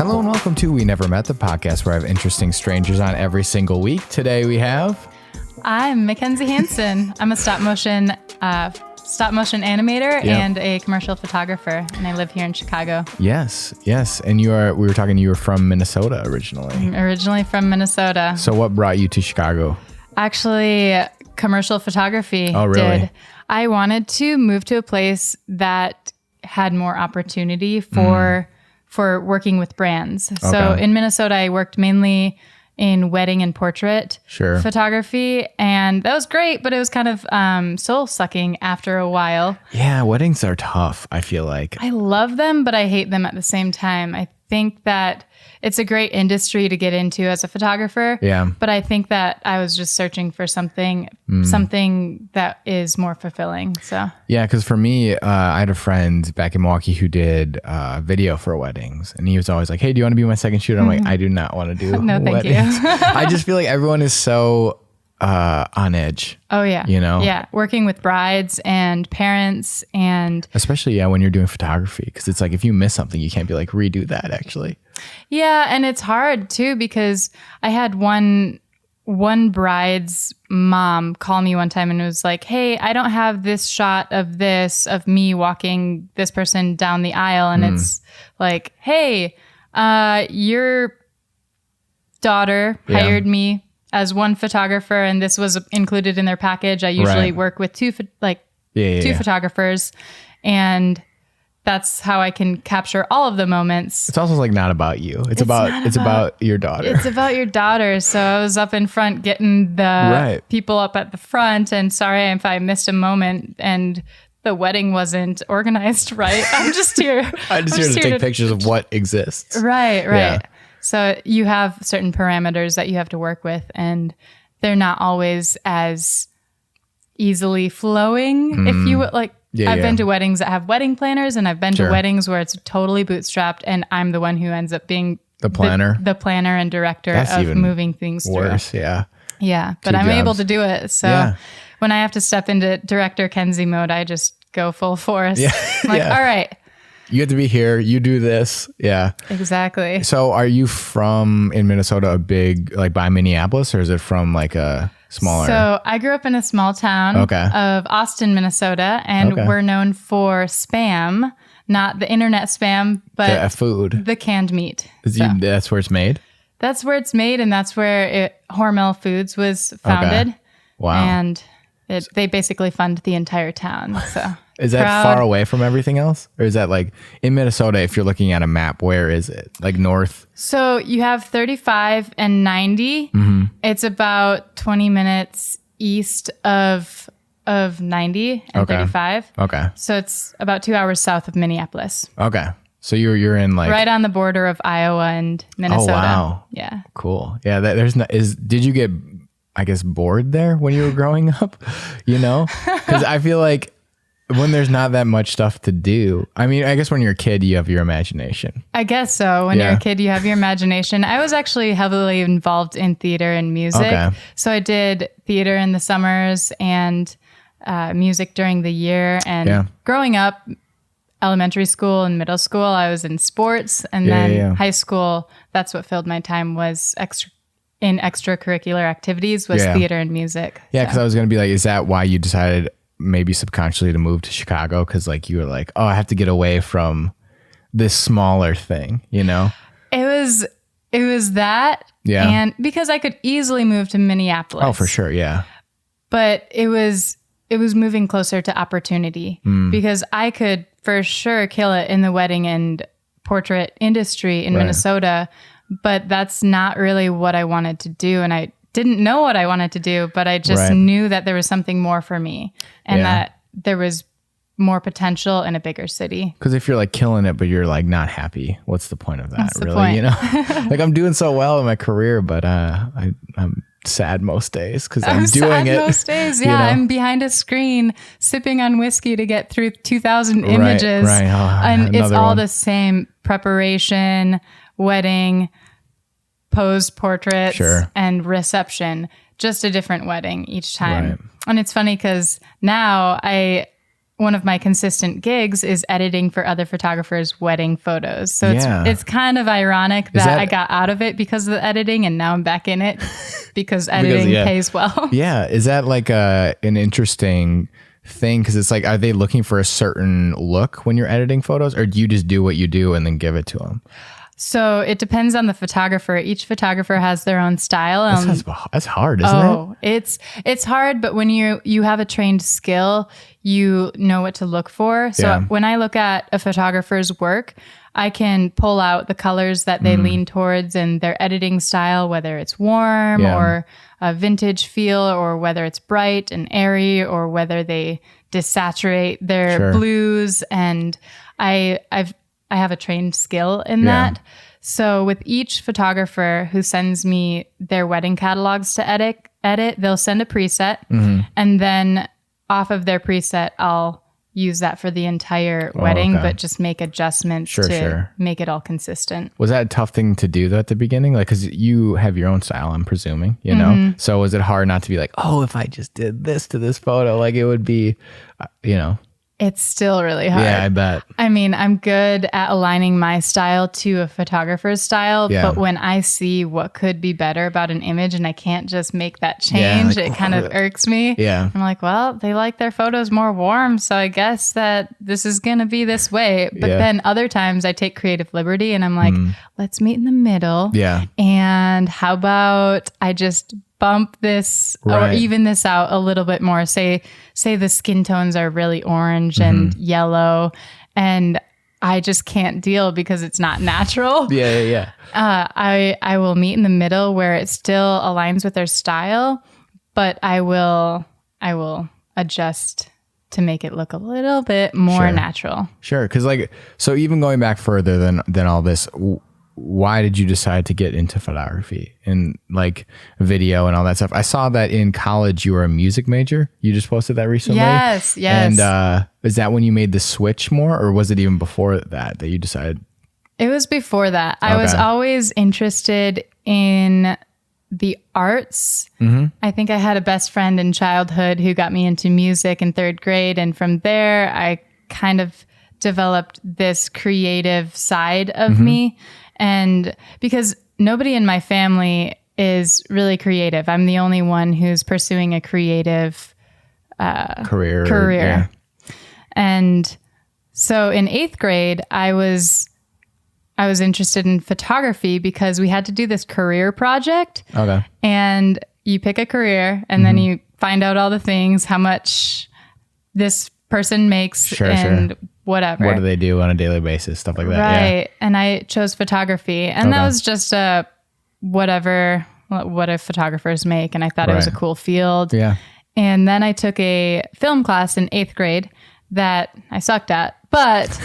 Hello and welcome to We Never Met, the podcast where I have interesting strangers on every single week. Today we have... I'm McKenzie Hanson. I'm a stop motion animator and a commercial photographer, and I live here in Chicago. Yes. And we were talking, you were from Minnesota originally. I'm originally from Minnesota. So what brought you to Chicago? Actually, commercial photography. Oh, really? Did. I wanted to move to a place that had more opportunity for working with brands. Okay. So in Minnesota, I worked mainly in wedding and portrait photography, and that was great, but it was kind of soul sucking after a while. Yeah, weddings are tough, I feel like. I love them, but I hate them at the same time. I think that it's a great industry to get into as a photographer. Yeah. But I think that I was just searching for something that is more fulfilling. So yeah, because for me, I had a friend back in Milwaukee who did video for weddings, and he was always like, "Hey, do you want to be my second shooter?" I'm like, I do not want to do no, weddings. Thank you. I just feel like everyone is so on edge. Oh yeah. You know? Yeah. Working with brides and parents, and especially when you're doing photography, because it's like if you miss something, you can't be like, redo that actually. Yeah, and it's hard too, because I had one bride's mom call me one time and it was like, "Hey, I don't have this shot of me walking this person down the aisle." And it's like, "Hey, your daughter hired me as one photographer, and this was included in their package. I usually work with two photographers, and that's how I can capture all of the moments." It's also like not about you. It's about your daughter. It's about your daughter. So I was up in front getting the people up at the front, and sorry if I missed a moment and the wedding wasn't organized right. I'm just here. I'm just here to take pictures of what exists. Right. Yeah. So you have certain parameters that you have to work with, and they're not always as easily flowing. If you like, I've been to weddings that have wedding planners, and I've been to weddings where it's totally bootstrapped, and I'm the one who ends up being the planner, and director of moving things worse, through. Yeah. But I'm able to do it. So when I have to step into director Kenzie mode, I just go full force. I'm like, all right. You have to be here. You do this. Yeah. Exactly. So are you in Minnesota, a big, like by Minneapolis, or is it from like a smaller? So I grew up in a small town of Austin, Minnesota, and we're known for Spam, not the internet Spam, but the canned meat. That's where it's made? That's where it's made, and that's where Hormel Foods was founded. Okay. Wow. And they basically fund the entire town. So is that far away from everything else? Or is that like in Minnesota, if you're looking at a map, where is it? Like north? So you have 35 and 90. Mm-hmm. It's about 20 minutes east of 90 and 35. Okay. So it's about 2 hours south of Minneapolis. Okay. So you're in like right on the border of Iowa and Minnesota. Oh wow. Yeah. Cool. Yeah, did you get, I guess, bored there when you were growing up? You know? Cuz I feel like when there's not that much stuff to do. I mean, I guess when you're a kid, you have your imagination. I guess so. When you're a kid, you have your imagination. I was actually heavily involved in theater and music. Okay. So I did theater in the summers and music during the year. And growing up, elementary school and middle school, I was in sports. And then high school, that's what filled my time, was extracurricular activities, was theater and music. Yeah, because I was going to be like, is that why you decided maybe subconsciously to move to Chicago? Because like you were like, oh, I have to get away from this smaller thing, you know? It was that. Yeah. And because I could easily move to Minneapolis. Oh, for sure. Yeah. But it was moving closer to opportunity, because I could for sure kill it in the wedding and portrait industry in Minnesota, but that's not really what I wanted to do. And I didn't know what I wanted to do, but I just knew that there was something more for me, and that there was more potential in a bigger city. Because if you're like killing it, but you're like not happy, what's the point of that? What's really? The point? You know, like I'm doing so well in my career, but I'm sad most days because I'm doing it most days. Yeah, you know? I'm behind a screen sipping on whiskey to get through 2,000 images, and it's all the same preparation, wedding, posed portraits, and reception. Just a different wedding each time. And it's funny because now one of my consistent gigs is editing for other photographers' wedding photos. So it's kind of ironic that I got out of it because of the editing and now I'm back in it because editing pays well. Yeah. Is that like an interesting thing? Because it's like, are they looking for a certain look when you're editing photos, or do you just do what you do and then give it to them? So it depends on the photographer. Each photographer has their own style. That's hard, isn't it? It's hard, but when you have a trained skill, you know what to look for. So when I look at a photographer's work, I can pull out the colors that they lean towards and their editing style, whether it's warm or a vintage feel, or whether it's bright and airy, or whether they desaturate their blues. And I have a trained skill in that. So with each photographer who sends me their wedding catalogs to edit, they'll send a preset, and then off of their preset, I'll use that for the entire wedding, but just make adjustments to make it all consistent. Was that a tough thing to do though at the beginning? Like, because you have your own style, I'm presuming, you know? So was it hard not to be like, oh, if I just did this to this photo, like it would be, you know? It's still really hard. Yeah, I bet. I mean, I'm good at aligning my style to a photographer's style, but when I see what could be better about an image and I can't just make that change, it kind of irks me. Yeah. I'm like, well, they like their photos more warm, so I guess that this is going to be this way. But then other times I take creative liberty and I'm like, let's meet in the middle. Yeah. And how about I just bump this or even this out a little bit more. Say the skin tones are really orange and yellow, and I just can't deal because it's not natural. I will meet in the middle where it still aligns with their style, but I will adjust to make it look a little bit more natural. Sure. Because like, so even going back further than all this, why did you decide to get into photography and like video and all that stuff? I saw that in college you were a music major. You just posted that recently. Yes. And is that when you made the switch more, or was it even before that you decided? It was before that. I was always interested in the arts. I think I had a best friend in childhood who got me into music in 3rd grade. And from there, I kind of developed this creative side of me. And because nobody in my family is really creative, I'm the only one who's pursuing a creative career. And so in 8th grade, I was interested in photography because we had to do this career project. Okay. And you pick a career and then you find out all the things, how much this person makes whatever. What do they do on a daily basis? Stuff like that. Right. Yeah. And I chose photography, and that was just what photographers make. And I thought it was a cool field. Yeah. And then I took a film class in 8th grade that I sucked at, but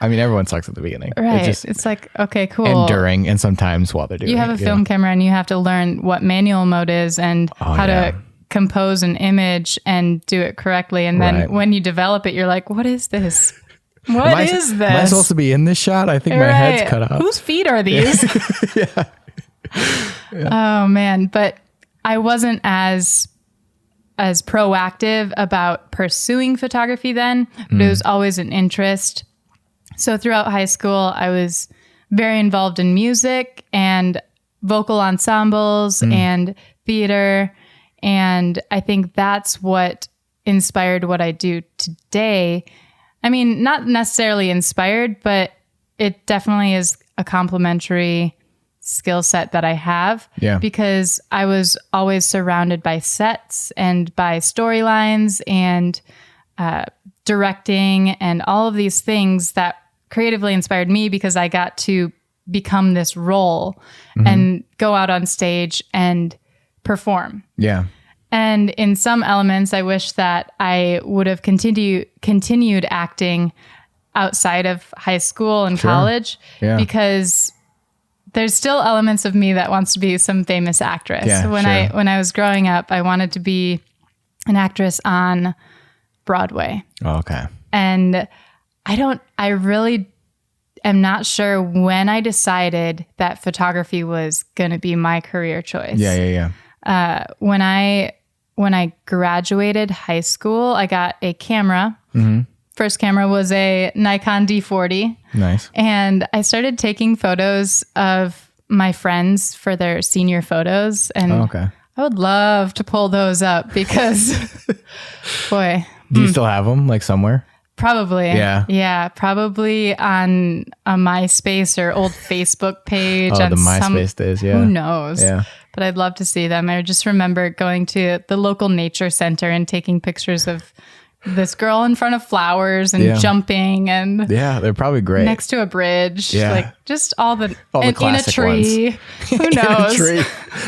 I mean, everyone sucks at the beginning. Right. It's like, okay, cool. And during, and sometimes while they're doing it. You have a film camera and you have to learn what manual mode is and how to compose an image and do it correctly. And then when you develop it, you're like, what is this? What is this? Am I supposed to be in this shot? I think my head's cut off. Whose feet are these? Oh man. But I wasn't as proactive about pursuing photography then, but it was always an interest. So throughout high school, I was very involved in music and vocal ensembles and theater. And I think that's what inspired what I do today. I mean, not necessarily inspired, but it definitely is a complementary skill set that I have. Yeah. Because I was always surrounded by sets and by storylines and directing and all of these things that creatively inspired me because I got to become this role and go out on stage and perform. Yeah. And in some elements, I wish that I would have continued acting outside of high school and college because there's still elements of me that wants to be some famous actress. Yeah, when I was growing up, I wanted to be an actress on Broadway. Oh, okay. And I really am not sure when I decided that photography was going to be my career choice. Yeah. When I graduated high school, I got a camera first camera was a Nikon D40. Nice. And I started taking photos of my friends for their senior photos. And Okay. I would love to pull those up because, boy. Do you still have them like somewhere? Probably. Yeah. Yeah. Probably on a MySpace or old Facebook page. Oh, the MySpace days. Yeah. Who knows? Yeah. But I'd love to see them. I just remember going to the local nature center and taking pictures of this girl in front of flowers and jumping and yeah, they're probably great. next to a bridge. Yeah. Like just all the in a classic tree. Who knows? In a tree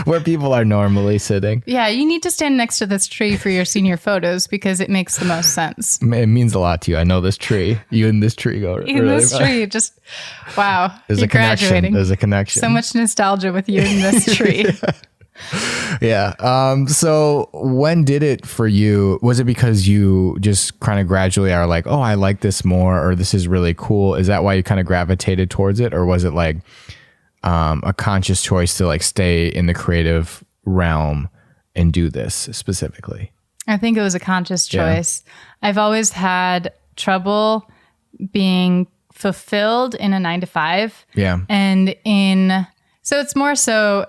where people are normally sitting. Yeah, you need to stand next to this tree for your senior photos because it makes the most sense. It means a lot to you. I know this tree. You and this tree go In really this tree, just wow. There's you're a connection. graduating. There's a connection. So much nostalgia with you in this tree. Yeah. So when did it for you? Was it because you just kind of gradually are like, oh, I like this more, or this is really cool? Is that why you kind of gravitated towards it? Or was it like a conscious choice to like stay in the creative realm and do this specifically? I think it was a conscious choice. Yeah. I've always had trouble being fulfilled in a 9-to-5. Yeah. So it's more so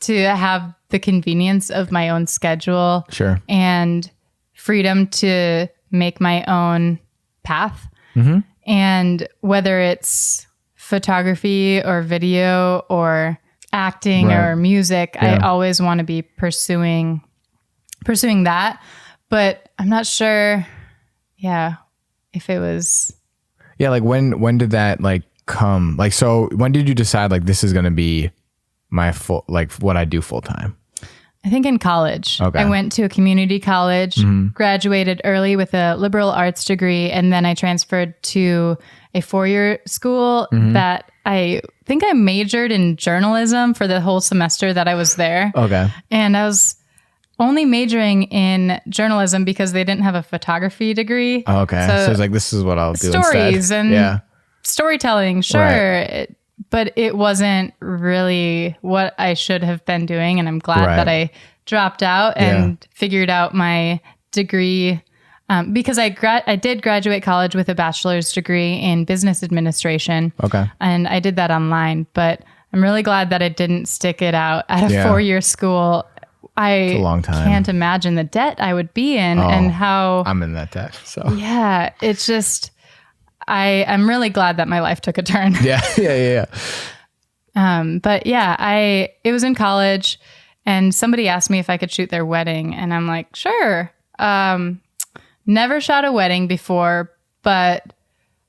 to have the convenience of my own schedule. Sure. And freedom to make my own path. Mm-hmm. And whether it's photography or video or acting or music, I always want to be pursuing that. But I'm not sure, if it was... Yeah, like when did that like come? Like, so when did you decide like this is going to be my full, like what I do full time? I think in college. Okay. I went to a community college, graduated early with a liberal arts degree, and then I transferred to a 4-year school that I think I majored in journalism for the whole semester that I was there. Okay. And I was only majoring in journalism because they didn't have a photography degree. Oh, okay. So it's like, this is what I'll do stories instead. And storytelling, sure. Right. But it wasn't really what I should have been doing. And I'm glad that I dropped out and figured out my degree because I did graduate college with a bachelor's degree in business administration. Okay. And I did that online. But I'm really glad that I didn't stick it out at a 4-year school. It's a long time. Can't imagine the debt I would be in and how... I'm in that debt. So yeah, it's just... I'm really glad that my life took a turn. Yeah. But yeah, it was in college and somebody asked me if I could shoot their wedding and I'm like, sure. Never shot a wedding before, but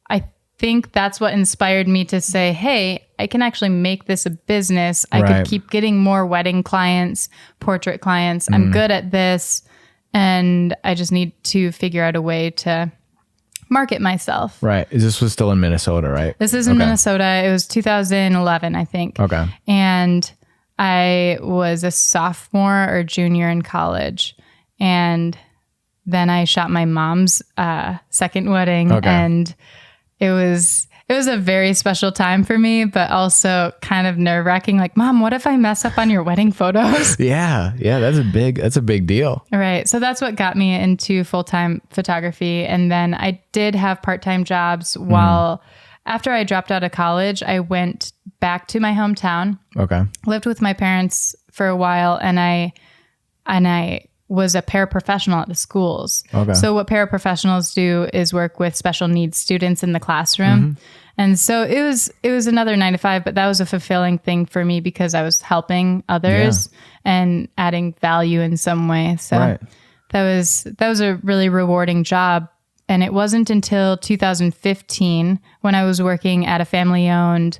I think that's what inspired me to say, hey, I can actually make this a business. I could keep getting more wedding clients, portrait clients. I'm good at this and I just need to figure out a way to market myself. Right. This was still in Minnesota, right? This is in Minnesota. It was 2011, I think. Okay. And I was a sophomore or junior in college. And then I shot my mom's second wedding. And it was a very special time for me, but also kind of nerve-wracking. Like, Mom, what if I mess up on your wedding photos? Yeah, that's a big deal. Right. So that's what got me into full-time photography. And then I did have part-time jobs after I dropped out of college, I went back to my hometown. Okay. Lived with my parents for a while and I was a paraprofessional at the schools. Okay. So what paraprofessionals do is work with special needs students in the classroom. And so it was another 9-to-5, but that was a fulfilling thing for me because I was helping others and adding value in some way. So that was a really rewarding job. And it wasn't until 2015 when I was working at a family-owned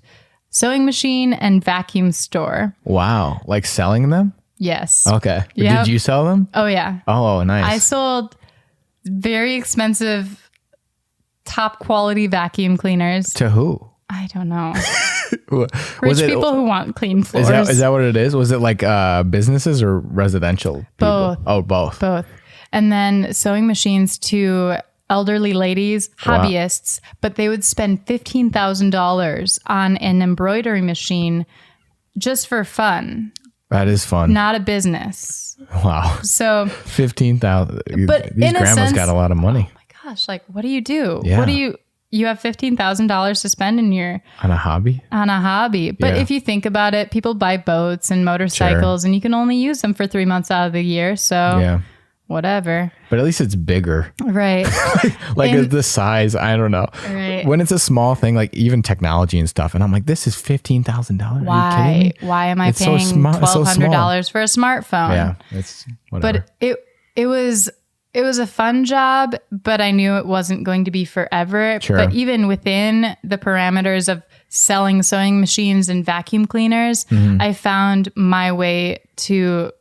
sewing machine and vacuum store. Wow. Like selling them? Yes. Okay. Yep. Did you sell them? Oh, yeah. Oh, nice. I sold very expensive, top quality vacuum cleaners. To who? I don't know. Rich people who want clean floors. Is that what it is? Was it like businesses or residential people? Both. Oh, both. Both. And then sewing machines to elderly ladies, hobbyists, but they would spend $15,000 on an embroidery machine just for fun. That is fun. Not a business. Wow. So 15,000. But these grandmas got a lot of money. Oh my gosh, like, what do you do? Yeah. What do you have $15,000 to spend on a hobby. But if you think about it, people buy boats and motorcycles and you can only use them for 3 months out of the year. So whatever. But at least it's bigger. Right. like the size, I don't know. Right. When it's a small thing, like even technology and stuff, and I'm like, this is $15,000. Why? Are you kidding me? Why am I paying $1,200 for a smartphone? Yeah, it's whatever. But it was a fun job, but I knew it wasn't going to be forever. Sure. But even within the parameters of selling sewing machines and vacuum cleaners, I found my way to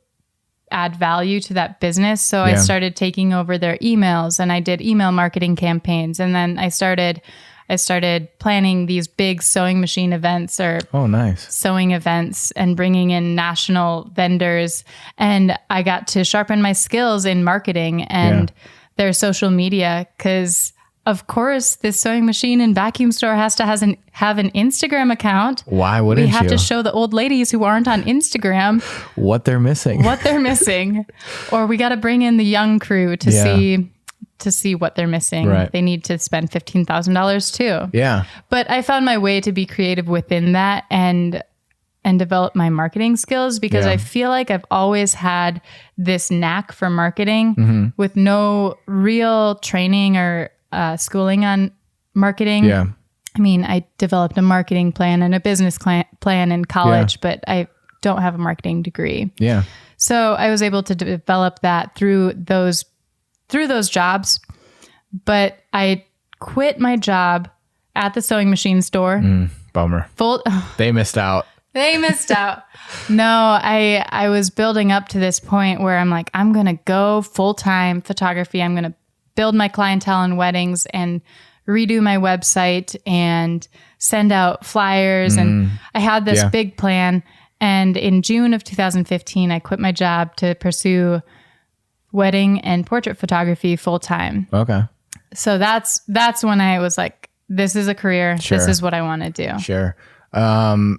add value to that business. So I started taking over their emails and I did email marketing campaigns. And then I started planning these big sewing machine events or sewing events and bringing in national vendors. And I got to sharpen my skills in marketing and their social media because of course, this sewing machine and vacuum store has to have an Instagram account. Why wouldn't you? We have to show the old ladies who aren't on Instagram what they're missing. Or we got to bring in the young crew to see what they're missing. Right. They need to spend $15,000 too. Yeah. But I found my way to be creative within that and develop my marketing skills because I feel like I've always had this knack for marketing with no real training or schooling on marketing. Yeah. I mean, I developed a marketing plan and a business plan in college, but I don't have a marketing degree. Yeah. So I was able to develop that through those jobs, but I quit my job at the sewing machine store. Bummer. They missed out. No, I was building up to this point where I'm like, I'm going to go full-time photography. I'm going to build my clientele in weddings and redo my website and send out flyers. And I had this big plan. And in June of 2015, I quit my job to pursue wedding and portrait photography full time. Okay. So that's when I was like, this is a career. Sure. This is what I want to do. Sure. So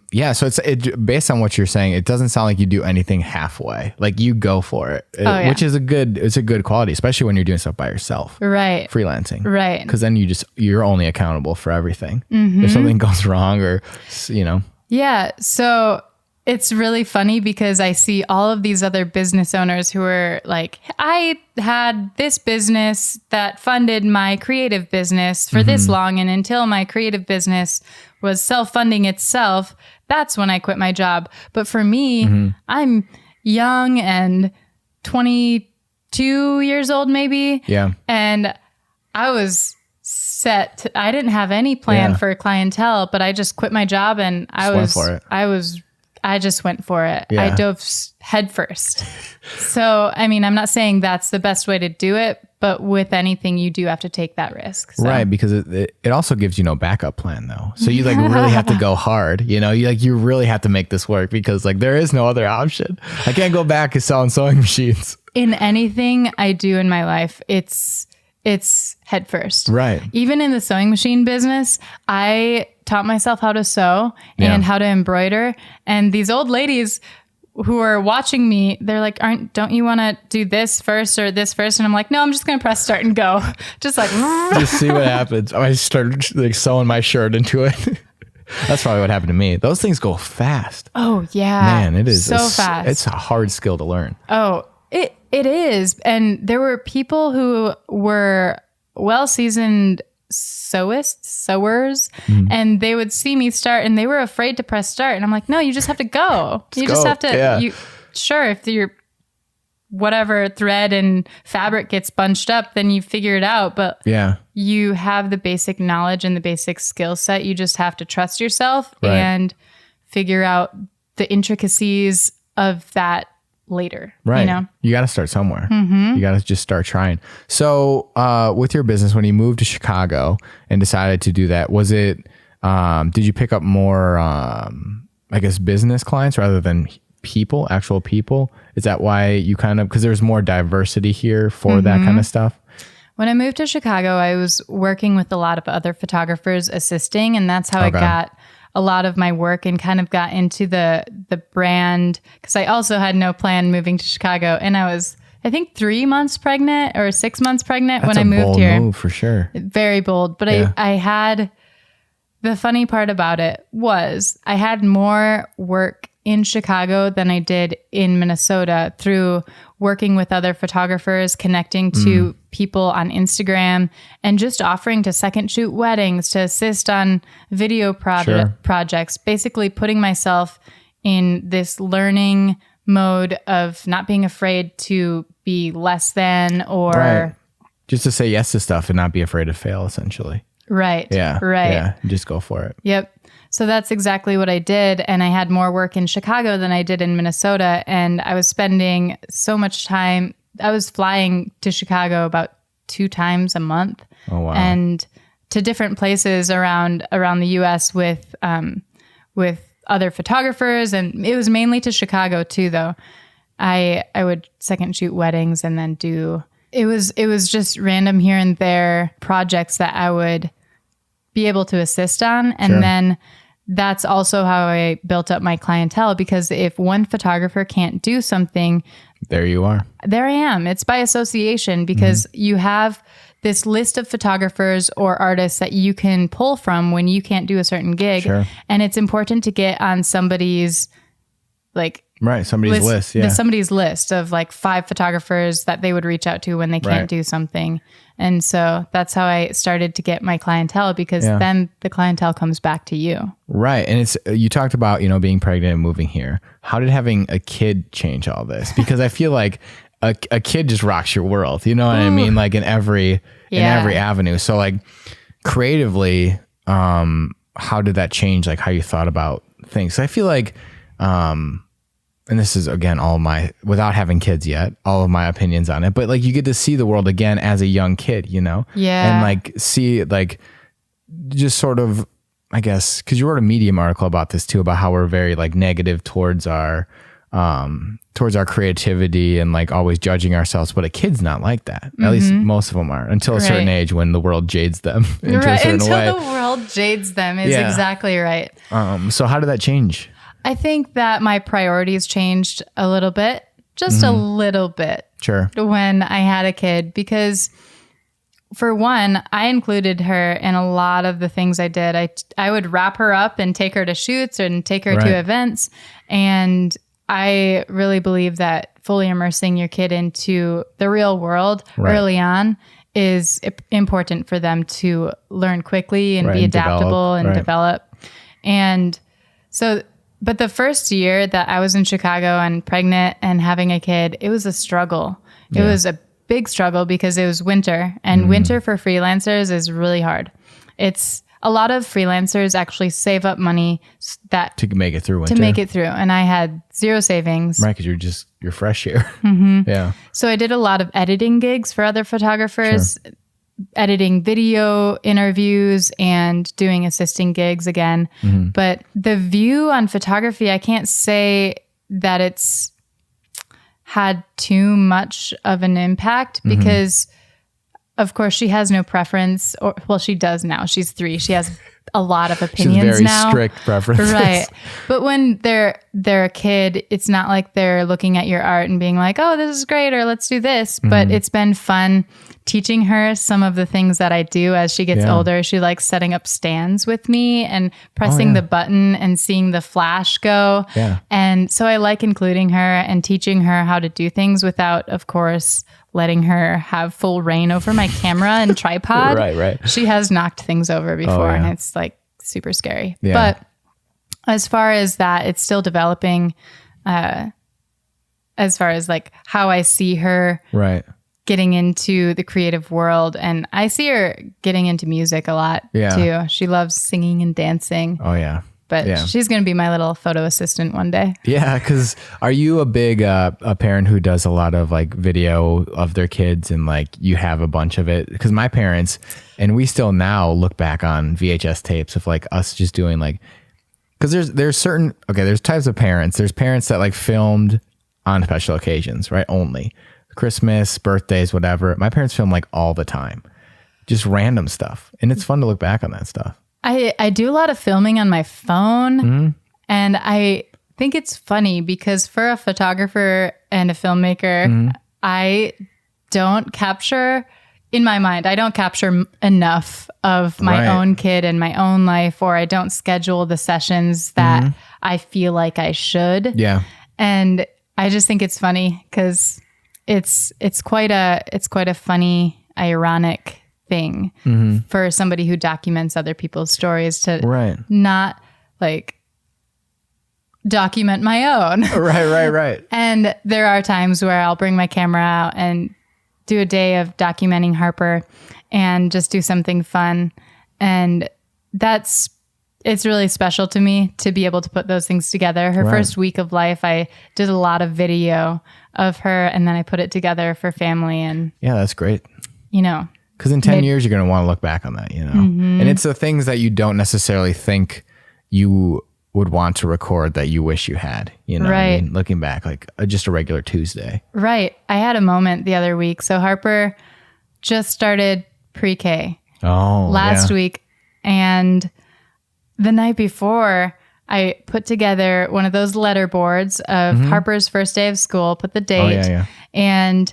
it based on what you're saying, it doesn't sound like you do anything halfway. Like you go for it, which is a good quality, especially when you're doing stuff by yourself. Right. Freelancing. Right. Because then you're only accountable for everything. If something goes wrong or, Yeah. So it's really funny because I see all of these other business owners who are like, I had this business that funded my creative business for this long. And until my creative business was self-funding itself, that's when I quit my job. But for me, I'm young and 22 years old, maybe. Yeah. And I was set. I didn't have any plan for clientele, but I just quit my job and I just went for it. Yeah. I dove head first. So, I mean, I'm not saying that's the best way to do it, but with anything, you do have to take that risk. So. Right. Because it also gives you no backup plan though. So you really have to go hard, you really have to make this work because there is no other option. I can't go back to selling sewing machines. In anything I do in my life, it's head first. Right. Even in the sewing machine business, I taught myself how to sew and how to embroider. And these old ladies who are watching me, they're like, don't you want to do this first or this first? And I'm like, no, I'm just going to press start and go. Just see what happens. I started sewing my shirt into it. That's probably what happened to me. Those things go fast. Oh yeah. Man, it is so fast. It's a hard skill to learn. Oh, it is. And there were people who were well-seasoned sewers, and they would see me start and they were afraid to press start. And I'm like, no, you just have to go. Just have to, if your whatever thread and fabric gets bunched up, then you figure it out. But you have the basic knowledge and the basic skill set. You just have to trust yourself and figure out the intricacies of that later. Right. You got to start somewhere. You got to just start trying. So with your business, when you moved to Chicago and decided to do that, was it, did you pick up more, business clients rather than actual people? Is that why you because there's more diversity here for that kind of stuff? When I moved to Chicago, I was working with a lot of other photographers assisting, and that's how I got a lot of my work and kind of got into the brand, because I also had no plan moving to Chicago, and I was I think 3 months pregnant or 6 months pregnant That's when I moved bold here. Move for sure. Very bold. But I had, the funny part about it was I had more work in Chicago than I did in Minnesota through working with other photographers, connecting to people on Instagram, and just offering to second shoot weddings, to assist on video projects, basically putting myself in this learning mode of not being afraid to be less than or just to say yes to stuff and not be afraid to fail, essentially. Right. Yeah. Right. Yeah. Just go for it. Yep. So that's exactly what I did. And I had more work in Chicago than I did in Minnesota. And I was spending so much time. I was flying to Chicago about 2 times a month. Oh, wow. And to different places around the US with other photographers. And it was mainly to Chicago too, though. I would second shoot weddings and then it was just random here and there projects that I would be able to assist on. And then that's also how I built up my clientele, because if one photographer can't do something, there you are. There I am. It's by association, because you have this list of photographers or artists that you can pull from when you can't do a certain gig. Sure. And it's important to get on somebody's somebody's list. Yeah. Somebody's list of like 5 photographers that they would reach out to when they can't do something. And so that's how I started to get my clientele, because then the clientele comes back to you. Right. And you talked about, being pregnant and moving here. How did having a kid change all this? Because I feel like a kid just rocks your world. You know what I mean? Like in every avenue. So like creatively, how did that change like how you thought about things? So I feel like, and this is again without having kids yet, all of my opinions on it, but like you get to see the world again as a young kid, Yeah. And like see like just sort of, I guess, because you wrote a Medium article about this too, about how we're very like negative towards our creativity and like always judging ourselves, but a kid's not like that. At least most of them are, until a certain age when the world jades them into a certain way. Until the world jades them is exactly right. So how did that change? I think that my priorities changed a little bit, just a little bit. Sure. When I had a kid, because for one, I included her in a lot of the things I did. I would wrap her up and take her to shoots and take her to events. And I really believe that fully immersing your kid into the real world early on is important for them to learn quickly and be adaptable and develop. And so, but the first year that I was in Chicago and pregnant and having a kid, it was a struggle. It was a big struggle because it was winter, and winter for freelancers is really hard. It's a lot of freelancers actually save up money to make it through winter. And I had 0 savings. Right, because you're fresh here. Yeah. So I did a lot of editing gigs for other photographers, editing video interviews and doing assisting gigs again. But the view on photography, I can't say that it's had too much of an impact, because of course she has no preference, or well, she does now. She's 3. She has a lot of opinions now. Strict preferences. Right. But when they're a kid, it's not like they're looking at your art and being like, oh, this is great, or let's do this. But it's been fun teaching her some of the things that I do as she gets older. She likes setting up stands with me and pressing the button and seeing the flash go. Yeah. And so I like including her and teaching her how to do things without, of course, letting her have full reign over my camera and tripod. Right. She has knocked things over before, and it's like super scary. Yeah. But as far as that, it's still developing as far as like how I see her getting into the creative world. And I see her getting into music a lot too. She loves singing and dancing. Oh, yeah. But she's going to be my little photo assistant one day. Yeah, because are you a big a parent who does a lot of like video of their kids and like you have a bunch of it? Because my parents, and we still now look back on VHS tapes of like us just doing like, because there's certain, there's types of parents. There's parents that like filmed on special occasions, right? Only Christmas, birthdays, whatever. My parents film like all the time, just random stuff. And it's fun to look back on that stuff. I do a lot of filming on my phone, and I think it's funny because for a photographer and a filmmaker, I don't capture, in my mind, I don't capture enough of my own kid and my own life, or I don't schedule the sessions that I feel like I should. Yeah. And I just think it's funny because it's quite a funny, ironic thing for somebody who documents other people's stories to not like document my own. Right. And there are times where I'll bring my camera out and do a day of documenting Harper and just do something fun. And it's really special to me to be able to put those things together. Her first week of life, I did a lot of video of her, and then I put it together for family. And yeah, that's great. You know, because in 10 years, you're going to want to look back on that, you know, and it's the things that you don't necessarily think you would want to record that you wish you had, you know, what I mean? Looking back, like just a regular Tuesday. Right. I had a moment the other week. So Harper just started pre-K last week. And the night before, I put together one of those letter boards of Harper's first day of school, put the date. And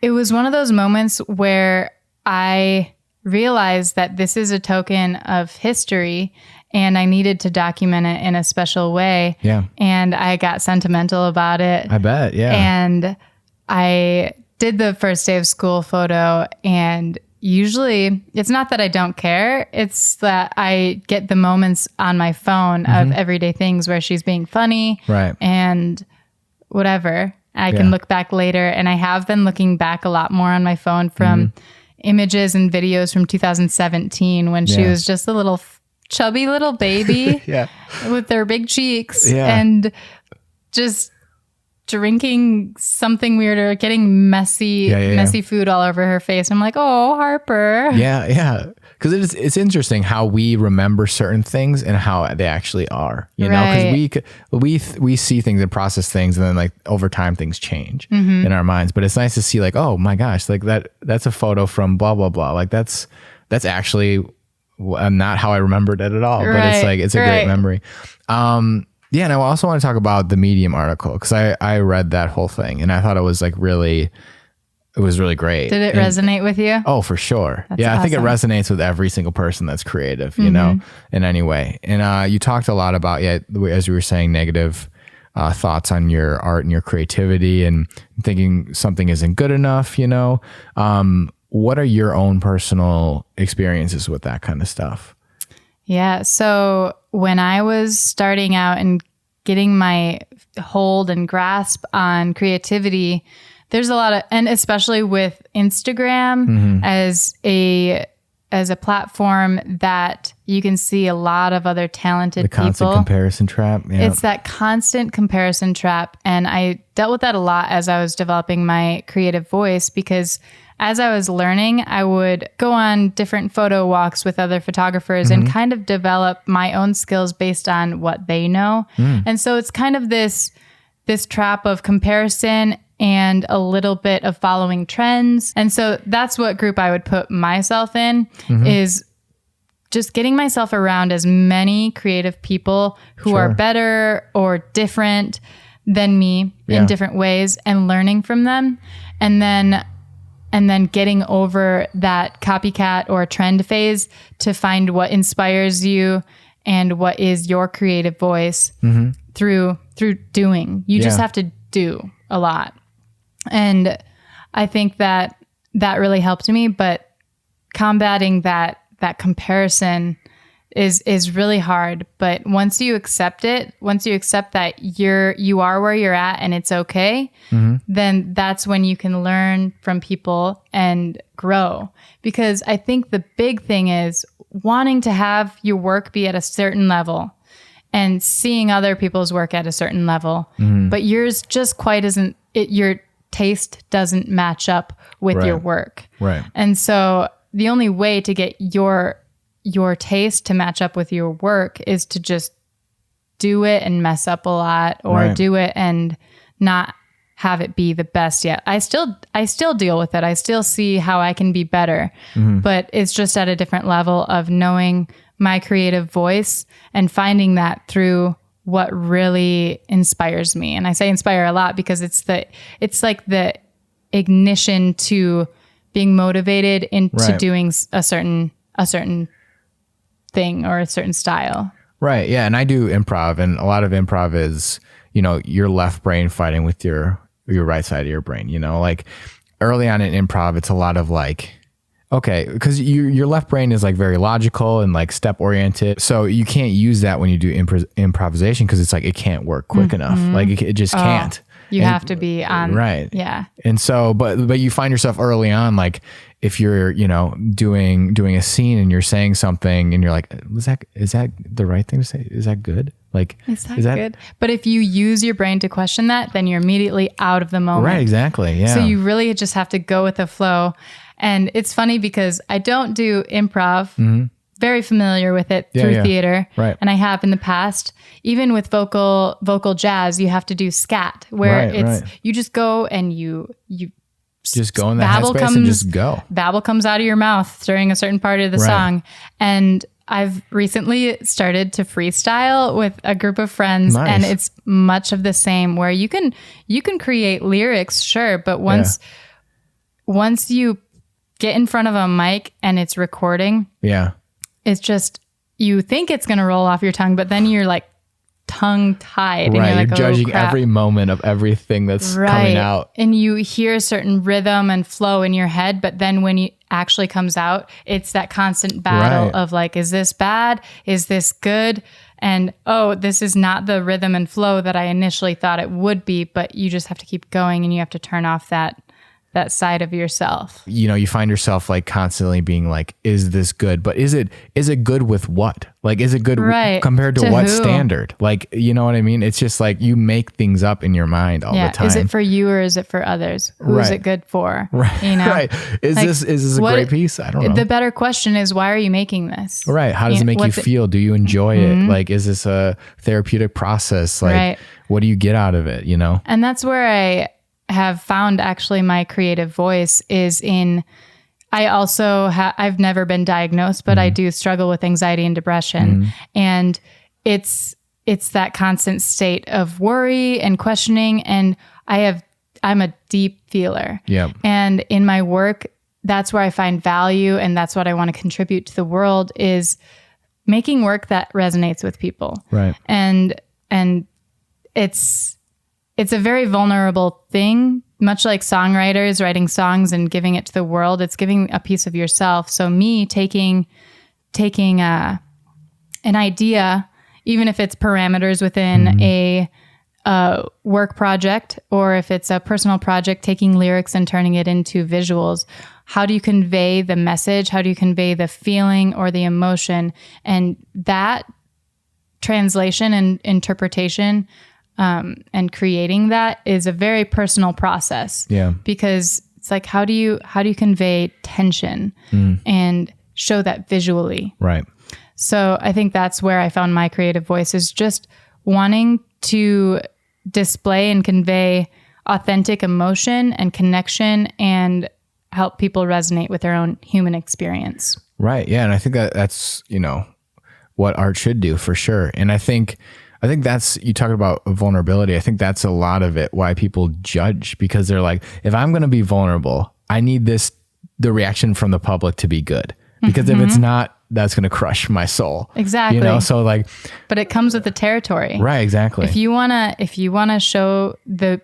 it was one of those moments where I realized that this is a token of history and I needed to document it in a special way. Yeah. And I got sentimental about it. I bet. Yeah. And I did the first day of school photo, and usually it's not that I don't care. It's that I get the moments on my phone of everyday things where she's being funny and whatever. I can look back later, and I have been looking back a lot more on my phone from images and videos from 2017 when she was just a little chubby little baby with her big cheeks and just drinking something weird or getting messy food all over her face. I'm like, oh, Harper. Yeah. Because it's interesting how we remember certain things and how they actually are, you know, because we see things and process things, and then like over time things change in our minds. But it's nice to see like, oh my gosh, like that's a photo from blah, blah, blah. Like that's actually not how I remembered it at all, but it's like, it's a great memory. Yeah. And I also want to talk about the Medium article, because I read that whole thing and I thought it was like it was really great. Did it resonate with you? Oh, for sure. That's I think it awesome. resonates with every single person that's creative, you know, in any way. And you talked a lot about, as you were saying, negative thoughts on your art and your creativity and thinking something isn't good enough, you know. What are your own personal experiences with that kind of stuff? Yeah. So when I was starting out and getting my hold and grasp on creativity, there's a lot of, and especially with Instagram as a platform that you can see a lot of other talented people. The constant comparison trap. Yeah. It's that constant comparison trap. And I dealt with that a lot as I was developing my creative voice, because as I was learning, I would go on different photo walks with other photographers and kind of develop my own skills based on what they know. And so it's kind of this trap of comparison and a little bit of following trends. And so that's what group I would put myself in, is just getting myself around as many creative people who are better or different than me in different ways, and learning from them. And then getting over that copycat or trend phase to find what inspires you and what is your creative voice through doing. You just have to do a lot. And I think that really helped me, but combating that comparison is really hard. But once you accept it, once you accept that you are where you're at and it's okay, then that's when you can learn from people and grow. Because I think the big thing is wanting to have your work be at a certain level and seeing other people's work at a certain level, but yours just quite isn't it. Your taste doesn't match up with your work. Right. And so the only way to get your taste to match up with your work is to just do it and mess up a lot, or do it and not have it be the best yet. I still deal with it. I still see how I can be better, but it's just at a different level of knowing my creative voice and finding that through what really inspires me. And I say inspire a lot because it's like the ignition to being motivated into doing a certain thing or a certain style. Right. Yeah. And I do improv, and a lot of improv is, your left brain fighting with your right side of your brain, like early on in improv, it's a lot of like, okay, because your left brain is like very logical and like step oriented. So you can't use that when you do improvisation, because it's like, it can't work quick enough. Like it just can't. You have to be on. Right. Yeah. And so, but you find yourself early on, like if you're, doing a scene and you're saying something and you're like, is that the right thing to say? Is that good? Like, is that good? But if you use your brain to question that, then you're immediately out of the moment. Right. Exactly. Yeah. So you really just have to go with the flow. And it's funny because I don't do improv, very familiar with it through theater. Right. And I have in the past, even with vocal jazz, you have to do scat, where you just go and you just go in that headspace and just go. Babble comes out of your mouth during a certain part of the song. And I've recently started to freestyle with a group of friends, and it's much of the same, where you can create lyrics, sure, but once you get in front of a mic and it's recording, it's just, you think it's going to roll off your tongue, but then you're like tongue tied. Right. And you're like, judging every moment of everything that's coming out. And you hear a certain rhythm and flow in your head, but then when it actually comes out, it's that constant battle of like, is this bad? Is this good? And, this is not the rhythm and flow that I initially thought it would be, but you just have to keep going, and you have to turn off that side of yourself. You find yourself like constantly being like, is this good? But is it good with what? Like, is it good compared to what standard? Like, you know what I mean? It's just like you make things up in your mind all the time. Is it for you or is it for others? Who's it good for? Right. Right. Is like, this a great piece? I don't know. The better question is, why are you making this? Right. How does it make you feel? Do you enjoy it? Like, is this a therapeutic process? Like, what do you get out of it? And that's where I have found actually my creative voice is in, I also I've never been diagnosed, but I do struggle with anxiety and depression. And it's that constant state of worry and questioning. And I'm a deep feeler. Yeah. And in my work, that's where I find value. And that's what I want to contribute to the world, is making work that resonates with people. Right. And it's a very vulnerable thing, much like songwriters writing songs and giving it to the world. It's giving a piece of yourself. So me taking an idea, even if it's parameters within a work project, or if it's a personal project, taking lyrics and turning it into visuals. How do you convey the message? How do you convey the feeling or the emotion? And that translation and interpretation and creating that is a very personal process. Yeah. Because it's like, how do you convey tension and show that visually? Right. So I think that's where I found my creative voice, is just wanting to display and convey authentic emotion and connection and help people resonate with their own human experience. Right. Yeah. And I think that's, what art should do, for sure. And I think that's, you talk about vulnerability. I think that's a lot of it, why people judge, because they're like, if I'm going to be vulnerable, I need the reaction from the public to be good, because if it's not, that's going to crush my soul. Exactly. So like, but it comes with the territory. Right. Exactly. If you want to show the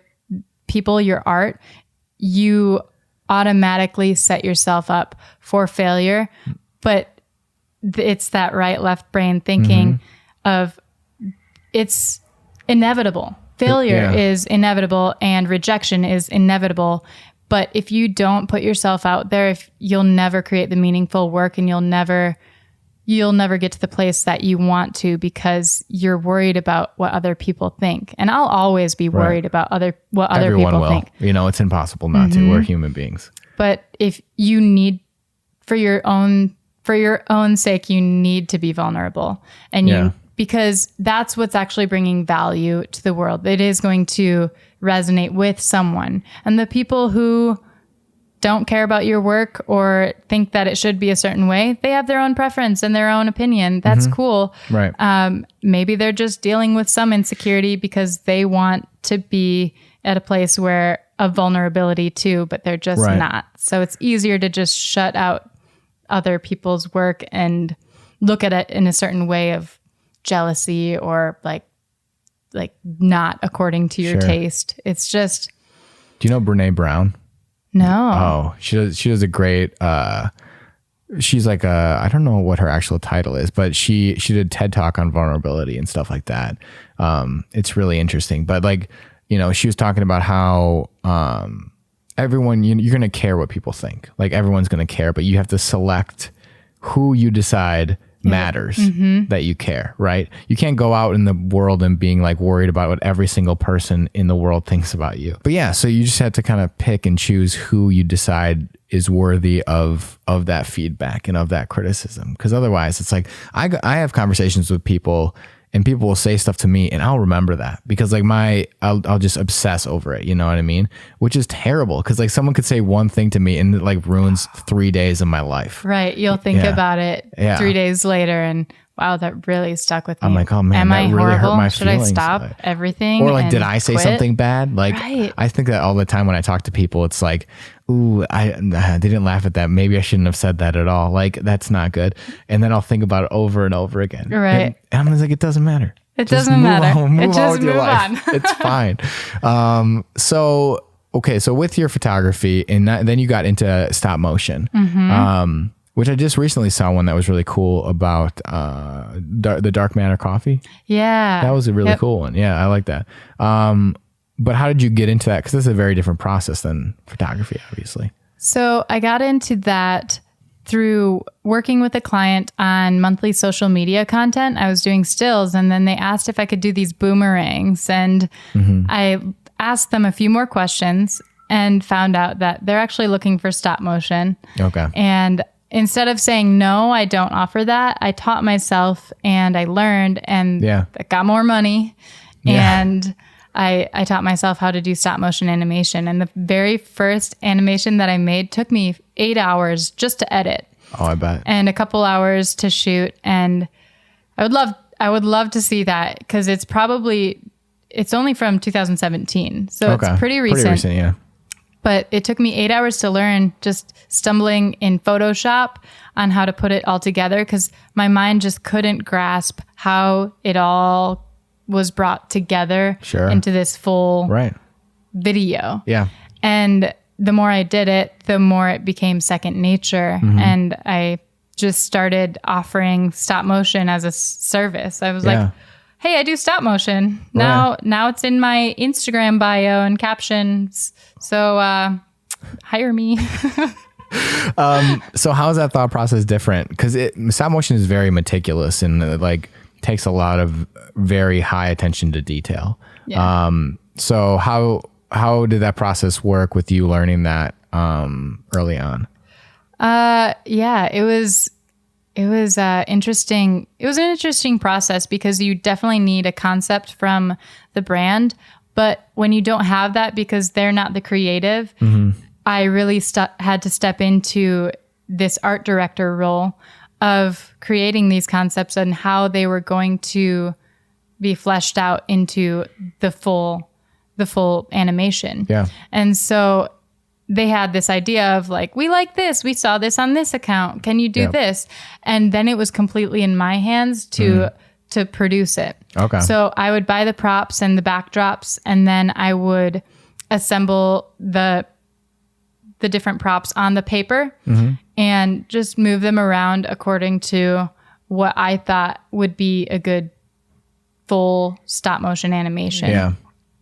people your art, you automatically set yourself up for failure. But it's that right left brain thinking of, it's inevitable. Failure is inevitable and rejection is inevitable. But if you don't put yourself out there, you'll never create the meaningful work, and you'll never get to the place that you want to, because you're worried about what other people think. And I'll always be worried about what other Everyone people will. think. It's impossible not to. We're human beings. But if you need, for your own sake, you need to be vulnerable, and because that's what's actually bringing value to the world. It is going to resonate with someone. And the people who don't care about your work or think that it should be a certain way, they have their own preference and their own opinion. That's cool. Right. Maybe they're just dealing with some insecurity because they want to be at a place where of vulnerability too, but they're just not. So it's easier to just shut out other people's work and look at it in a certain way of jealousy or like not according to your taste. It's just. Do you know Brene Brown? No. Oh, she does a great, she's like I don't know what her actual title is, but she did TED Talk on vulnerability and stuff like that. It's really interesting, but like, you know, she was talking about how, everyone, you're going to care what people think. Like everyone's going to care, but you have to select who you decide matters that you care, right? You can't go out in the world and being like worried about what every single person in the world thinks about you. But yeah, so you just have to kind of pick and choose who you decide is worthy of that feedback and of that criticism. Because otherwise it's like, I have conversations with people and people will say stuff to me and I'll remember that because like I'll just obsess over it. You know what I mean? Which is terrible. Cause like someone could say one thing to me and it like ruins 3 days of my life. Right. You'll think about it 3 days later and wow, that really stuck with me. I'm like, oh man, am that I really horrible? hurt my Should feelings. I stop everything? Or like, did I say quit? something bad? Like, I think that all the time when I talk to people, it's like, ooh, they didn't laugh at that. Maybe I shouldn't have said that at all. Like, that's not good. And then I'll think about it over and over again. Right. And I'm like, it doesn't matter. It doesn't matter. Move on with your life. It's fine. So with your photography and then you got into stop motion, which I just recently saw one that was really cool about the dark matter coffee. Yeah. That was a really cool one. Yeah, I like that. But how did you get into that? Because this is a very different process than photography, obviously. So I got into that through working with a client on monthly social media content. I was doing stills and then they asked if I could do these boomerangs. And I asked them a few more questions and found out that they're actually looking for stop motion. Okay. And instead of saying, no, I don't offer that, I taught myself and I learned and I got more money. Yeah. And I taught myself how to do stop motion animation. And the very first animation that I made took me 8 hours just to edit. Oh, I bet. And a couple hours to shoot. And I would love to see that because it's only from 2017. So it's pretty recent. Pretty recent, yeah. But it took me 8 hours to learn, just stumbling in Photoshop on how to put it all together because my mind just couldn't grasp how it all was brought together into this full video. Yeah. And the more I did it, the more it became second nature. And I just started offering stop motion as a service. I was like, hey, I do stop motion. Now it's in my Instagram bio and captions. So hire me. So how is that thought process different? Because stop motion is very meticulous and like takes a lot of very high attention to detail. Yeah. So how did that process work with you learning that early on? It was interesting. It was an interesting process because you definitely need a concept from the brand, but when you don't have that because they're not the creative, I really had to step into this art director role of creating these concepts and how they were going to be fleshed out into the full animation. Yeah. And so they had this idea of like, we like this, we saw this on this account. Can you do this? And then it was completely in my hands to produce it. Okay. So I would buy the props and the backdrops, and then I would assemble the different props on the paper and just move them around according to what I thought would be a good full stop motion animation. Yeah.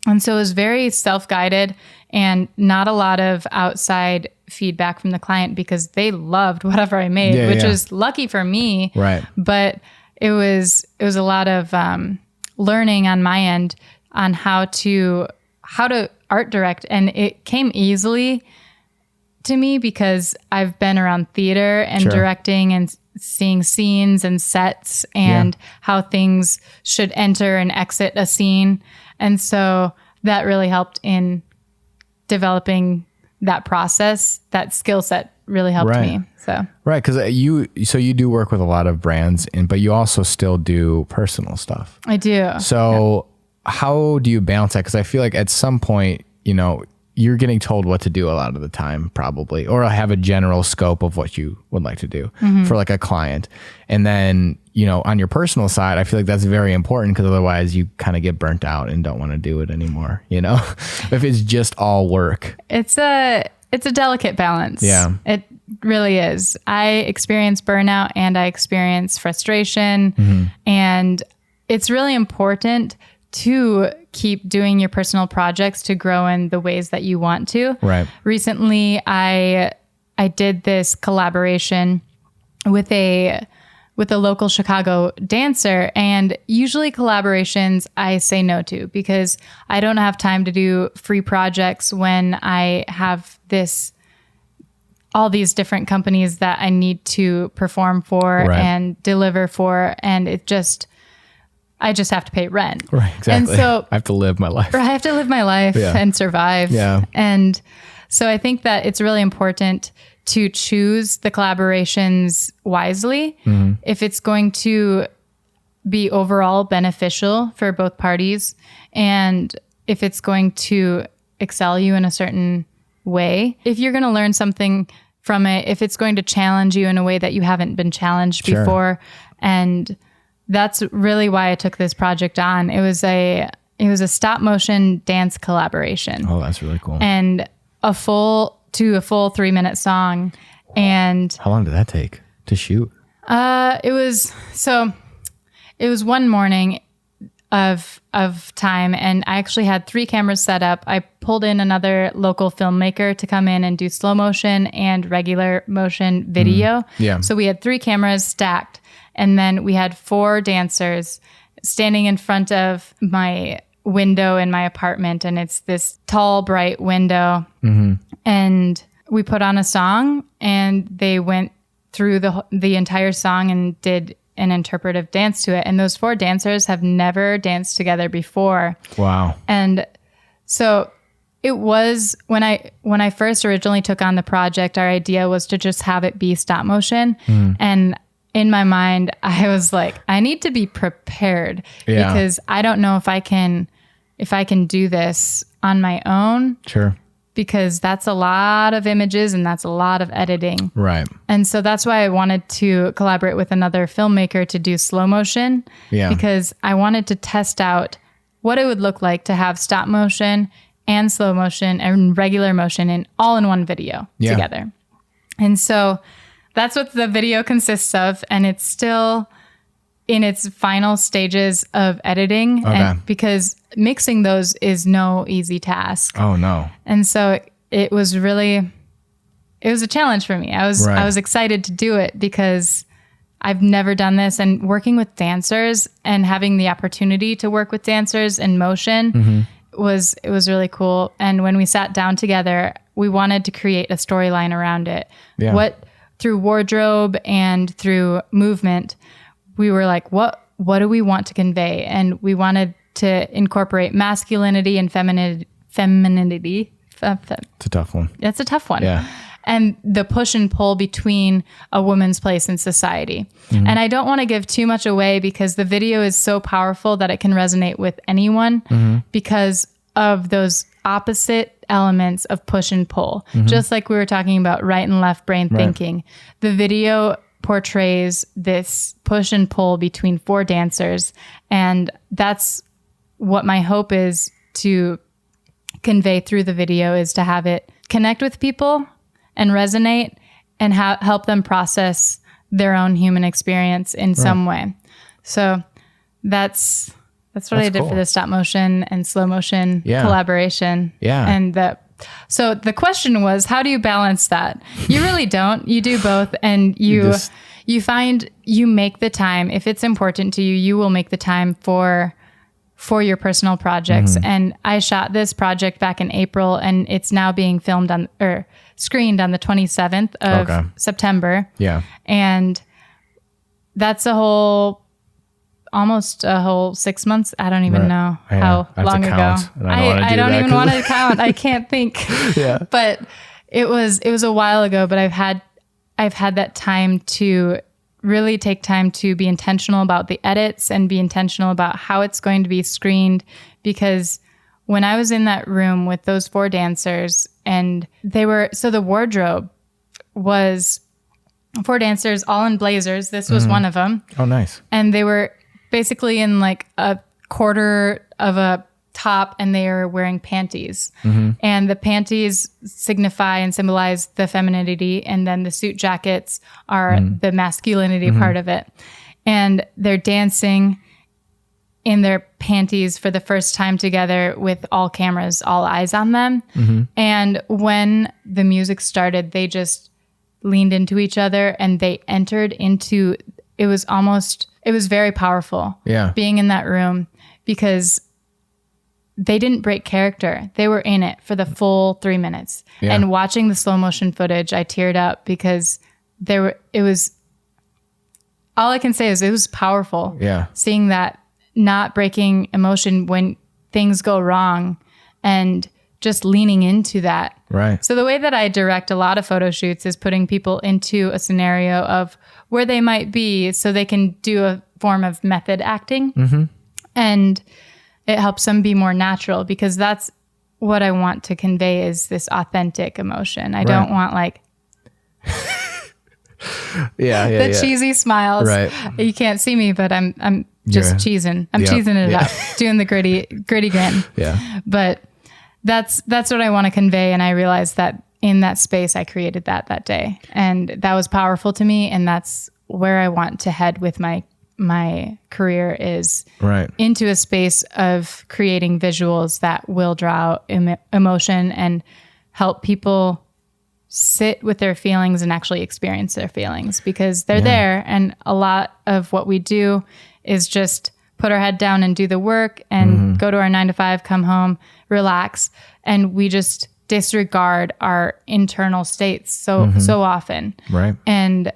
And so it was very self-guided and not a lot of outside feedback from the client because they loved whatever I made, which was lucky for me. Right. But it was a lot of learning on my end on how to art direct, and it came easily to me because I've been around theater and directing and seeing scenes and sets and how things should enter and exit a scene. And so that really helped in developing that process. That skill set really helped me. So because you do work with a lot of brands, but you also still do personal stuff. I do. So how do you balance that? Because I feel like at some point, you're getting told what to do a lot of the time, probably, or have a general scope of what you would like to do for like a client. And then, you know, on your personal side, I feel like that's very important, because otherwise you kind of get burnt out and don't want to do it anymore. You know, if it's just all work. It's a delicate balance. Yeah. It really is. I experience burnout and I experience frustration, and it's really important to keep doing your personal projects to grow in the ways that you want to. Right. Recently, I did this collaboration with a local Chicago dancer, and usually collaborations I say no to, because I don't have time to do free projects when I have all these different companies that I need to perform for and deliver for, and I just have to pay rent. Right, exactly. And so I have to live my life. I have to live my life and survive. Yeah. And so I think that it's really important to choose the collaborations wisely. If it's going to be overall beneficial for both parties, and if it's going to excel you in a certain way, if you're going to learn something from it, if it's going to challenge you in a way that you haven't been challenged before. And that's really why I took this project on. It was a stop motion dance collaboration. Oh, that's really cool. And a full 3-minute song. And how long did that take to shoot? It was one morning of time, and I actually had 3 cameras set up. I pulled in another local filmmaker to come in and do slow motion and regular motion video. Yeah. So we had 3 cameras stacked, and then we had 4 dancers standing in front of my window in my apartment, and it's this tall, bright window. And we put on a song, and they went through the entire song and did an interpretive dance to it. And those 4 dancers have never danced together before. Wow. And so it was, when I first originally took on the project, our idea was to just have it be stop motion. And in my mind, I was like, I need to be prepared because I don't know if I can do this on my own. Sure. Because that's a lot of images and that's a lot of editing. Right. And so that's why I wanted to collaborate with another filmmaker to do slow motion. Yeah. Because I wanted to test out what it would look like to have stop motion and slow motion and regular motion all in one video together. And so that's what the video consists of. And it's still in its final stages of editing. Okay. And because mixing those is no easy task. Oh no. And so it was a challenge for me. I was excited to do it because I've never done this, and working with dancers and having the opportunity to work with dancers in motion was really cool. And when we sat down together, we wanted to create a storyline around it. Yeah. Through wardrobe and through movement, we were like, what do we want to convey? And we wanted to incorporate masculinity and femininity. It's a tough one. It's a tough one. Yeah. And the push and pull between a woman's place in society. And I don't want to give too much away because the video is so powerful that it can resonate with anyone because of those opposite elements of push and pull. Just like we were talking about right and left brain thinking. The video portrays this push and pull between 4 dancers. And that's what my hope is to convey through the video, is to have it connect with people and resonate and help them process their own human experience in some way. So that's what I did for the stop motion and slow motion collaboration. Yeah. And so the question was, how do you balance that? You really don't. You do both, and you find you make the time. If it's important to you, you will make the time for your personal projects. And I shot this project back in April, and it's now being screened on the 27th of September. Yeah. And that's almost a whole 6 months. I don't even know how long ago. I don't even want to count. I can't think. But it was a while ago, but I've had that time to really take time to be intentional about the edits and be intentional about how it's going to be screened, because when I was in that room with those 4 dancers, and the wardrobe was 4 dancers all in blazers. This was one of them. Oh, nice. And they were basically in like a quarter of a top, and they are wearing panties. And the panties signify and symbolize the femininity, and then the suit jackets are the masculinity part of it. And they're dancing in their panties for the first time together with all cameras, all eyes on them. And when the music started, they just leaned into each other and they entered into, it was very powerful being in that room, because they didn't break character. They were in it for the full 3 minutes. And watching the slow motion footage, I teared up because all I can say is it was powerful. Seeing that not breaking emotion when things go wrong and just leaning into that. Right. So the way that I direct a lot of photo shoots is putting people into a scenario of where they might be so they can do a form of method acting. And it helps them be more natural, because that's what I want to convey, is this authentic emotion. I don't want like the cheesy smiles. Right. You can't see me, but I'm just cheesing. I'm cheesing it up, doing the gritty grin. But that's what I want to convey. And I realized that in that space, I created that day. And that was powerful to me. And that's where I want to head with my career, is into a space of creating visuals that will draw out emotion and help people sit with their feelings and actually experience their feelings, because they're there. And a lot of what we do is just put our head down and do the work and go to our 9 to 5, come home, relax. And we just disregard our internal states so often. Right. And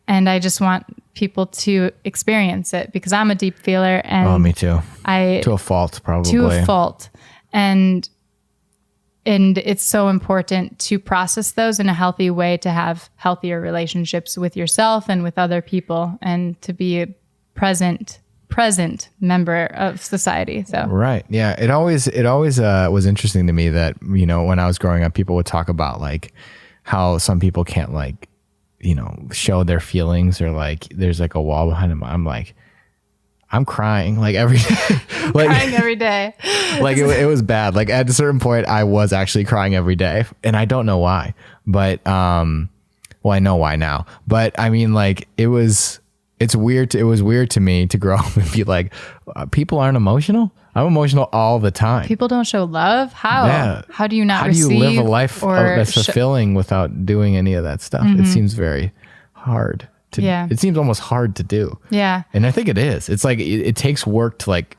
I just want people to experience it, because I'm a deep feeler. And me too. To a fault, probably. To a fault. And it's so important to process those in a healthy way, to have healthier relationships with yourself and with other people, and to be a present member of society. So right. Yeah. It always was interesting to me that, you know, when I was growing up, people would talk about like how some people can't like, you know, show their feelings, or like there's like a wall behind them. I'm like, I'm crying like every day. Like, crying every day. Like it was bad. Like at a certain point I was actually crying every day, and I don't know why, but well, I know why now, but I mean, like it was weird to me to grow up and be like, people aren't emotional. I'm emotional all the time. People don't show love. How? Yeah. How do you not? How do you live a life that's fulfilling without doing any of that stuff? It seems very hard to. Yeah. It seems almost hard to do. Yeah. And I think it is. It's like it takes work to like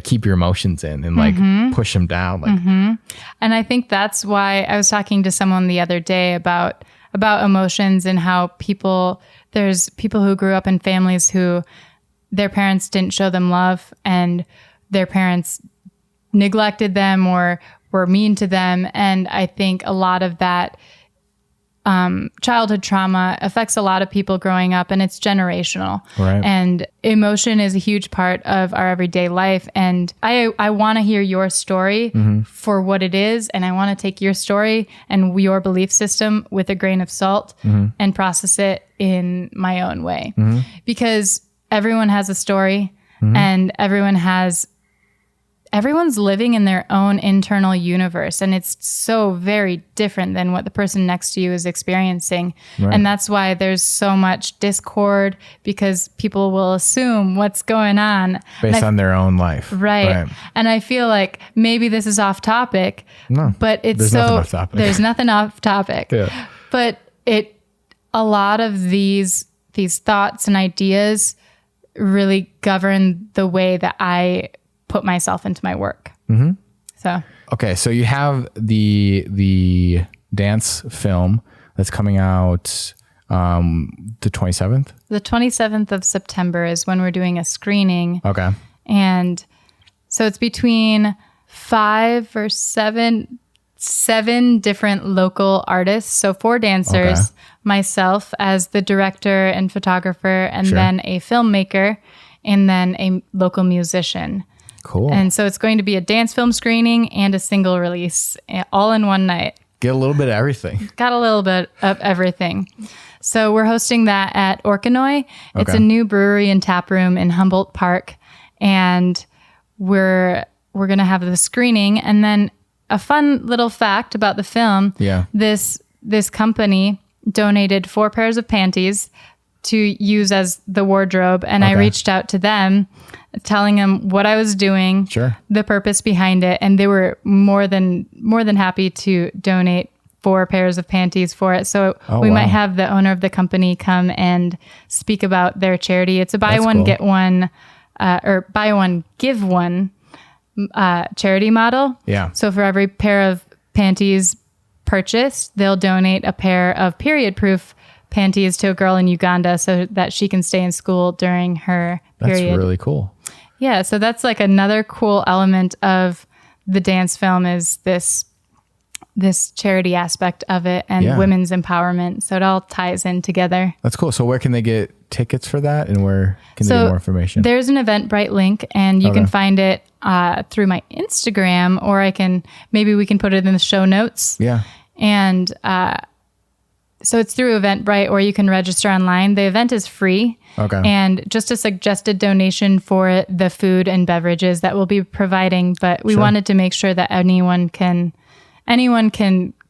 keep your emotions in and like push them down. Like. And I think that's why I was talking to someone the other day about emotions, and how there's people who grew up in families who their parents didn't show them love, and their parents neglected them or were mean to them. And I think a lot of that childhood trauma affects a lot of people growing up, and it's generational. Right. And emotion is a huge part of our everyday life. And I want to hear your story for what it is. And I want to take your story and your belief system with a grain of salt and process it in my own way, because everyone has a story and everyone's living in their own internal universe, and it's so very different than what the person next to you is experiencing. Right. And that's why there's so much discord, because people will assume what's going on based on their own life. Right. And I feel like maybe this is off topic, but it's there's nothing off topic. Yeah. But a lot of these thoughts and ideas really govern the way that I put myself into my work. So okay, so you have the dance film that's coming out the 27th. The 27th of September is when we're doing a screening. Okay, and so it's between 5 or 7 different local artists. So 4 dancers, myself as the director and photographer, and then a filmmaker, and then a local musician. Cool. And so it's going to be a dance film screening and a single release all in one night. Get a little bit of everything. Got a little bit of everything. So we're hosting that at Orkanoy. It's Okay. a new brewery and tap room in Humboldt Park. And we're going to have the screening. And then a fun little fact about the film. Yeah. This company donated 4 pairs of panties to use as the wardrobe. And I Okay. reached out to them telling them what I was doing, Sure. the purpose behind it. And they were more than happy to donate 4 pairs of panties for it. So we might have the owner of the company come and speak about their charity. It's a buy That's one, cool. get one, or buy one, give one charity model. Yeah. So for every pair of panties purchased, they'll donate a pair of period-proof panties to a girl in Uganda so that she can stay in school during her That's period. really cool. Yeah, so that's like another cool element of the dance film is this charity aspect of it and Yeah. women's empowerment. So it all ties in together. That's cool. So where can they get tickets for that, and where can they get more information? There's an Eventbrite link, and you can Okay. find it through my Instagram, or maybe we can put it in the show notes. Yeah. And so it's through Eventbrite, or you can register online. The event is free. Okay. And just a suggested donation for the food and beverages that we'll be providing. But we Sure. wanted to make sure that anyone can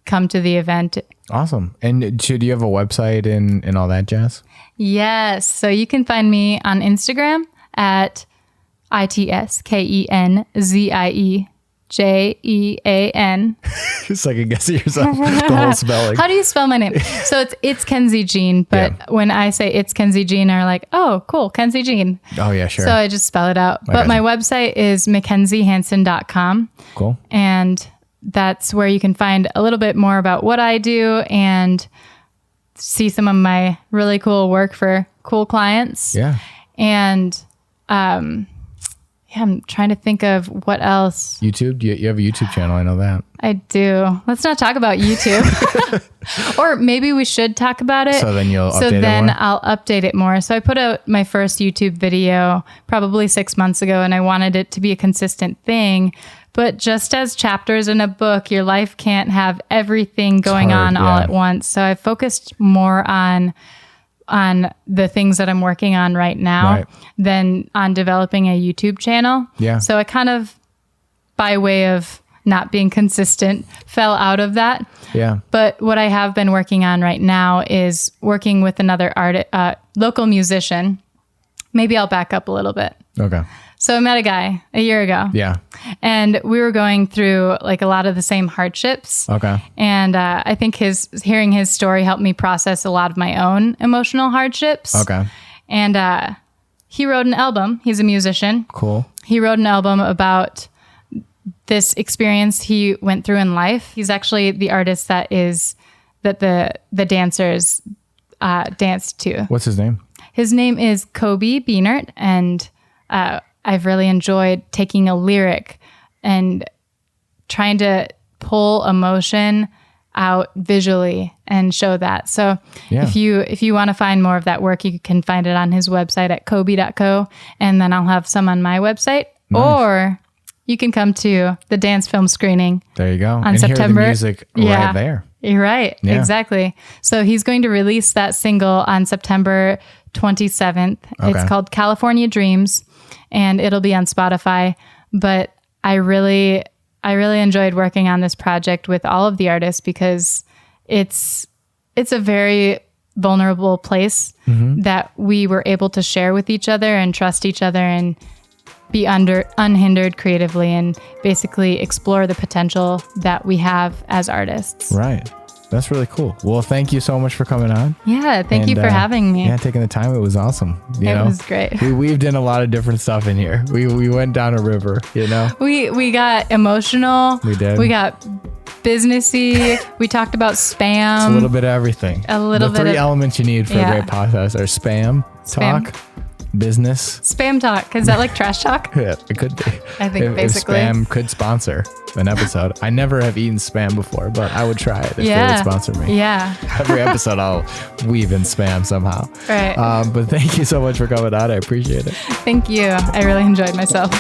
come to the event. Awesome. And so do you have a website and all that jazz? Yes. So you can find me on Instagram at ITSKENZIEJEAN. Second guessing yourself, the whole spelling. How do you spell my name? So it's Kenzie Jean, but Yeah. when I say it's Kenzie Jean, are like, oh, cool, Kenzie Jean. Oh, yeah, sure. So I just spell it out. But gotcha. my website is McKenzieHanson.com. Cool. And that's where you can find a little bit more about what I do and see some of my really cool work for cool clients. Yeah. And I'm trying to think of what else YouTube? You have a YouTube channel. I know that. I do. Let's not talk about YouTube. Or maybe we should talk about it. So then you'll update So it then more? I'll update it more. So I put out my first YouTube video probably 6 months ago, and I wanted it to be a consistent thing. But just as chapters in a book, your life can't have everything going hard, on all yeah. at once. So I focused more on the things that I'm working on right now Right. than on developing a YouTube channel. Yeah. So I kind of, by way of not being consistent, fell out of that. Yeah. But what I have been working on right now is working with another local musician. Maybe I'll back up a little bit. Okay. So I met a guy a year ago. Yeah. And we were going through like a lot of the same hardships. Okay. And I think hearing his story helped me process a lot of my own emotional hardships. Okay. And he wrote an album. He's a musician. Cool. He wrote an album about this experience he went through in life. He's actually the artist that the dancers danced to. What's his name? His name is Kobe Beanert, and I've really enjoyed taking a lyric and trying to pull emotion out visually and show that. So Yeah. if you want to find more of that work, you can find it on his website at kobe.co, and then I'll have some on my website. Nice. Or you can come to the dance film screening There you go. on and September. hear the music Yeah. right there. You're right. Yeah. Exactly. So he's going to release that single on September 27th. It's Okay. called California Dreams, and it'll be on Spotify. But I really enjoyed working on this project with all of the artists because it's a very vulnerable place that we were able to share with each other and trust each other and be unhindered creatively and basically explore the potential that we have as artists. Right. That's really cool. Well, thank you so much for coming on. Yeah, thank you And, for having me. Yeah, taking the time. It was awesome. It was great. We weaved in a lot of different stuff in here. We went down a river, you know? We got emotional. We did. We got businessy. We talked about spam. A little bit of everything. A little the bit three of- elements you need for Yeah. a great podcast are spam, Spam. talk, business. Spam talk. Is that like trash talk? Yeah, it could be. I think if basically. spam could sponsor an episode. I never have eaten spam before, but I would try it if they would sponsor me. Yeah. Every episode I'll weave in spam somehow. Right. But thank you so much for coming on. I appreciate it. Thank you. I really enjoyed myself.